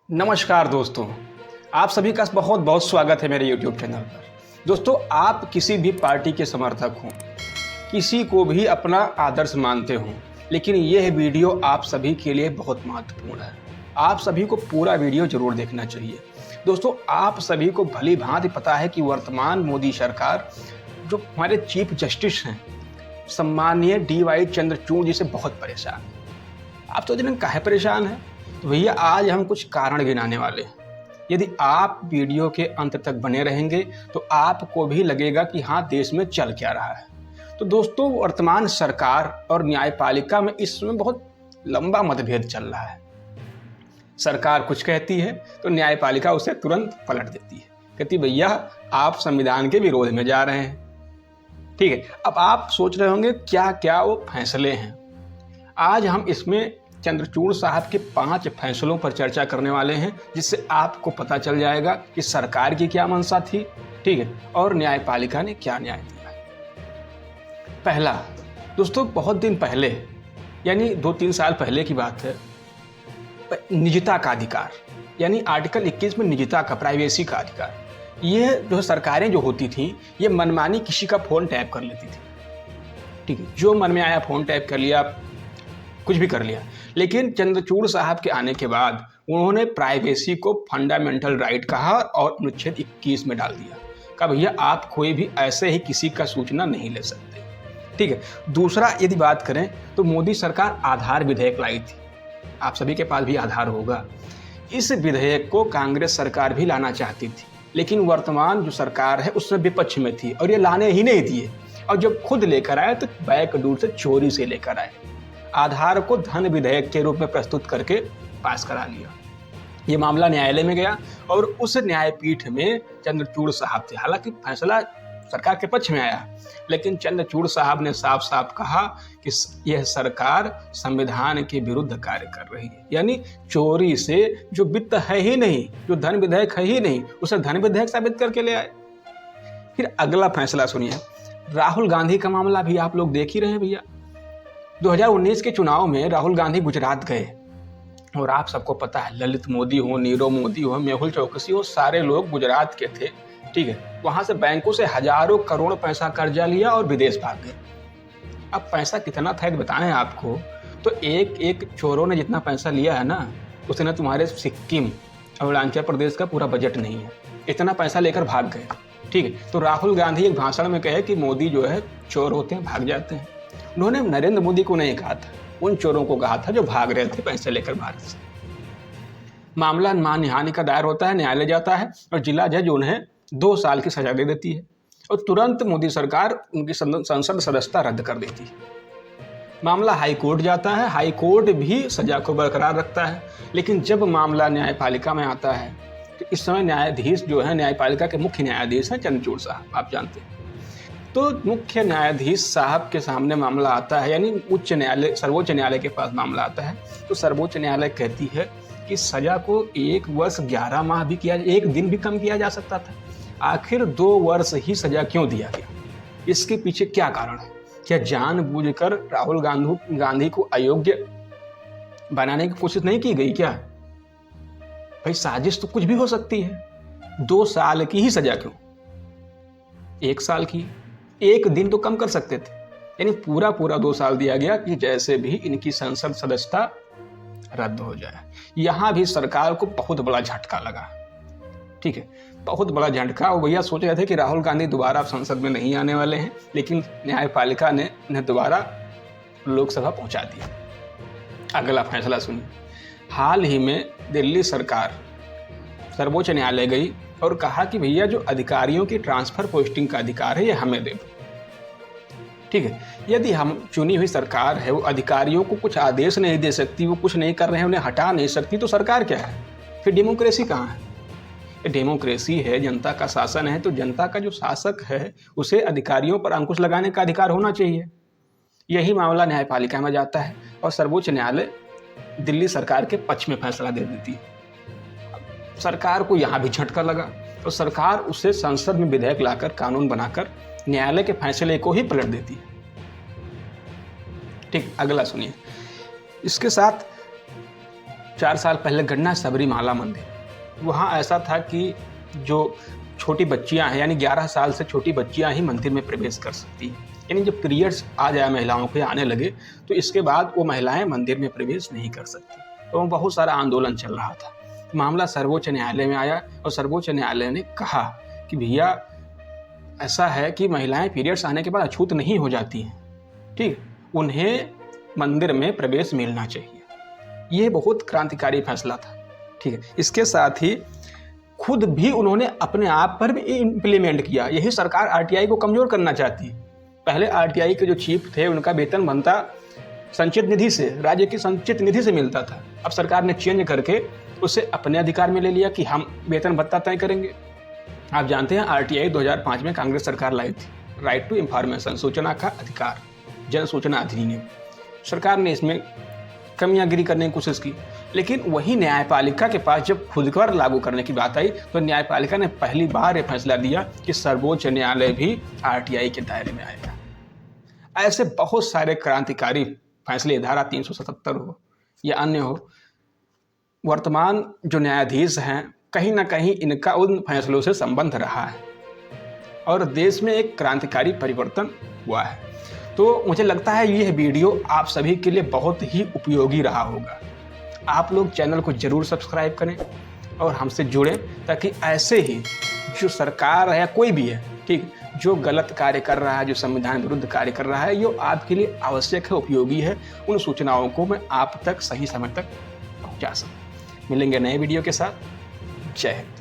नमस्कार दोस्तों, आप सभी का बहुत बहुत स्वागत है मेरे YouTube चैनल पर। दोस्तों, आप किसी भी पार्टी के समर्थक हों, किसी को भी अपना आदर्श मानते हों, लेकिन यह वीडियो आप सभी के लिए बहुत महत्वपूर्ण है। आप सभी को पूरा वीडियो जरूर देखना चाहिए। दोस्तों, आप सभी को भली भांति पता है कि वर्तमान मोदी सरकार, जो हमारे चीफ जस्टिस हैं, सम्माननीय DY चंद्रचूड़ जी से बहुत परेशान है। आप सोच रहे हैं काहे परेशान है? तो भैया आज हम कुछ कारण गिनाने वाले हैं। यदि आप वीडियो के अंत तक बने रहेंगे तो आपको भी लगेगा कि हाँ, देश में चल क्या रहा है। तो दोस्तों, वर्तमान सरकार और न्यायपालिका में इस समय बहुत लंबा मतभेद चल रहा है। सरकार कुछ कहती है तो न्यायपालिका उसे तुरंत पलट देती है, कहती भैया आप संविधान के विरोध में जा रहे हैं। ठीक है, अब आप सोच रहे होंगे क्या क्या वो फैसले हैं। आज हम इसमें चंद्रचूड़ साहब के 5 फैसलों पर चर्चा करने वाले हैं, जिससे आपको पता चल जाएगा कि सरकार की क्या मंशा थी, ठीक है, और न्यायपालिका ने क्या न्याय दिया। पहला, दोस्तों, बहुत दिन पहले यानी 2-3 साल पहले की बात है, निजता का अधिकार यानी आर्टिकल 21 में निजता का, प्राइवेसी का अधिकार, ये जो सरकारें जो होती थी, ये मनमानी किसी का फ़ोन टैप कर लेती थी। ठीक है, जो मन में आया फ़ोन टैप कर लिया, कुछ भी कर लिया। लेकिन चंद्रचूड़ साहब के आने के बाद उन्होंने प्राइवेसी को फंडामेंटल राइट कहा और अनुच्छेद 21 में डाल दिया। कहा भैया आप कोई भी ऐसे ही किसी का सूचना नहीं ले सकते। ठीक है, दूसरा यदि बात करें तो मोदी सरकार आधार विधेयक लाई थी। आप सभी के पास भी आधार होगा। इस विधेयक को कांग्रेस सरकार भी लाना चाहती थी, लेकिन वर्तमान जो सरकार है उसमें विपक्ष में थी और ये लाने ही नहीं दिए, और जब खुद लेकर आए तो बैक डोर से चोरी से लेकर आए। आधार को धन विधेयक के रूप में प्रस्तुत करके पास करा लिया। ये मामला न्यायालय में गया और उस न्यायपीठ में चंद्रचूड़ साहब थे। हालांकि फैसला सरकार के पक्ष में आया, लेकिन चंद्रचूड़ साहब ने साफ साफ कहा कि यह सरकार संविधान के विरुद्ध कार्य कर रही है। यानी चोरी से जो वित्त है ही नहीं, जो धन विधेयक है ही नहीं, उसे धन विधेयक साबित करके ले आए। फिर अगला फैसला सुनिए, राहुल गांधी का मामला भी आप लोग देख ही रहे हैं भैया। 2019 के चुनाव में राहुल गांधी गुजरात गए और आप सबको पता है, ललित मोदी हो, नीरव मोदी हो, मेहुल चौकसी हो, सारे लोग गुजरात के थे। ठीक है, वहां से बैंकों से हजारों करोड़ पैसा कर्जा लिया और विदेश भाग गए। अब पैसा कितना था बताएं आपको, तो एक एक चोरों ने जितना पैसा लिया है ना, उसने तुम्हारे सिक्किम, अरुणाचल प्रदेश का पूरा बजट नहीं है। इतना पैसा लेकर भाग गए। ठीक है, तो राहुल गांधी एक भाषण में कहे कि मोदी जो है चोर होते हैं, भाग जाते हैं। उन्होंने नरेंद्र मोदी को नहीं कहा था, उन चोरों को कहा था जो भाग रहे थे पैसे लेकर भारत से। मामला मानहानि का दायर होता है, न्यायालय जाता है और जिला जज उन्हें 2 साल की सजा दे देती है और तुरंत मोदी सरकार उनकी संसद सदस्यता रद्द कर देती है। मामला हाई कोर्ट जाता है, हाई कोर्ट भी सजा को बरकरार रखता है। लेकिन जब मामला न्यायपालिका में आता है तो इस समय न्यायाधीश जो है, न्यायपालिका के मुख्य न्यायाधीश हैं चंद्रचूड़ साहब, आप जानते हैं। तो मुख्य न्यायाधीश साहब के सामने मामला आता है, यानी उच्च न्यायालय, सर्वोच्च न्यायालय के पास मामला आता है। तो सर्वोच्च न्यायालय कहती है कि सजा को 1 वर्ष 11 माह भी किया, 1 दिन भी कम किया जा सकता था। आखिर 2 वर्ष ही सजा क्यों दिया गया? इसके पीछे क्या कारण है? क्या जानबूझकर राहुल गांधी को अयोग्य बनाने की कोशिश नहीं की गई क्या? भाई साजिश तो कुछ भी हो सकती है। 2 साल की ही सजा क्यों? 1 साल की, 1 दिन तो कम कर सकते थे। यानी पूरा 2 साल दिया गया कि जैसे भी इनकी संसद सदस्यता रद्द हो जाए। यहां भी सरकार को बहुत बड़ा झटका लगा। ठीक है, बहुत बड़ा झटका। वो भैया सोच रहे थे कि राहुल गांधी दोबारा संसद में नहीं आने वाले हैं, लेकिन न्यायपालिका ने उन्हें दोबारा लोकसभा पहुंचा दिया। अगला फैसला सुनिए, हाल ही में दिल्ली सरकार सर्वोच्च न्यायालय गई और कहा कि भैया जो अधिकारियों की ट्रांसफर पोस्टिंग का अधिकार है ये हमें दे दो। ठीक है, यदि हम चुनी हुई सरकार है, वो अधिकारियों को कुछ आदेश नहीं दे सकती, वो कुछ नहीं कर रहे हैं, उन्हें हटा नहीं सकती, तो सरकार क्या है? फिर डेमोक्रेसी कहाँ है? डेमोक्रेसी है, जनता का शासन है, तो जनता का जो शासक है उसे अधिकारियों पर अंकुश लगाने का अधिकार होना चाहिए। यही मामला न्यायपालिका में जाता है और सर्वोच्च न्यायालय दिल्ली सरकार के पक्ष में फैसला दे देती है। सरकार को यहाँ भी झटका लगा तो सरकार उसे संसद में विधेयक लाकर, कानून बनाकर न्यायालय के फैसले को ही पलट देती है। ठीक, अगला सुनिए। इसके साथ 4 साल पहले घटना सबरीमाला मंदिर, वहाँ ऐसा था कि जो छोटी बच्चियाँ हैं, यानी 11 साल से छोटी बच्चियाँ ही मंदिर में प्रवेश कर सकती हैं। यानी जब पीरियड्स आ जाए महिलाओं के आने लगे तो इसके बाद वो महिलाएं मंदिर में प्रवेश नहीं कर सकती। तो बहुत सारा आंदोलन चल रहा था। मामला सर्वोच्च न्यायालय में आया और सर्वोच्च न्यायालय ने कहा कि भैया ऐसा है कि महिलाएं पीरियड्स आने के बाद अछूत नहीं हो जाती हैं, ठीक, उन्हें मंदिर में प्रवेश मिलना चाहिए। ये बहुत क्रांतिकारी फैसला था, ठीक है। इसके साथ ही खुद भी उन्होंने अपने आप पर भी इम्प्लीमेंट किया। यही सरकार आरटीआई को कमज़ोर करना चाहती है। पहले आरटीआई के जो चीफ थे उनका वेतन बनता संचित निधि से, राज्य की संचित निधि से मिलता था। अब सरकार ने चेंज करके उसे अपने अधिकार में ले लिया कि हम वेतन भत्ता तय करेंगे। आप जानते हैं आरटीआई 2005 में कांग्रेस सरकार लाई थी, राइट टू इंफॉर्मेशन, सूचना का अधिकार, जन सूचना अधिनियम। सरकार ने इसमें कमियांगिरी करने की कोशिश की, लेकिन वही न्यायपालिका के पास जब खुद कर लागू करने की बात आई तो न्यायपालिका ने पहली बार यह फैसला दिया कि सर्वोच्च न्यायालय भी आरटीआई के दायरे में आएगा। ऐसे बहुत सारे क्रांतिकारी फैसले, धारा 377 हो या अन्य हो, वर्तमान जो न्यायाधीश हैं कहीं ना कहीं इनका उन फैसलों से संबंध रहा है और देश में एक क्रांतिकारी परिवर्तन हुआ है। तो मुझे लगता है यह वीडियो आप सभी के लिए बहुत ही उपयोगी रहा होगा। आप लोग चैनल को जरूर सब्सक्राइब करें और हमसे जुड़ें, ताकि ऐसे ही जो सरकार है या कोई भी है, ठीक, जो गलत कार्य कर रहा है, जो संविधान विरुद्ध कार्य कर रहा है, ये आपके लिए आवश्यक है, उपयोगी है, उन सूचनाओं को मैं आप तक सही समय तक पहुंचा सकूं। मिलेंगे नए वीडियो के साथ। जय हिंद।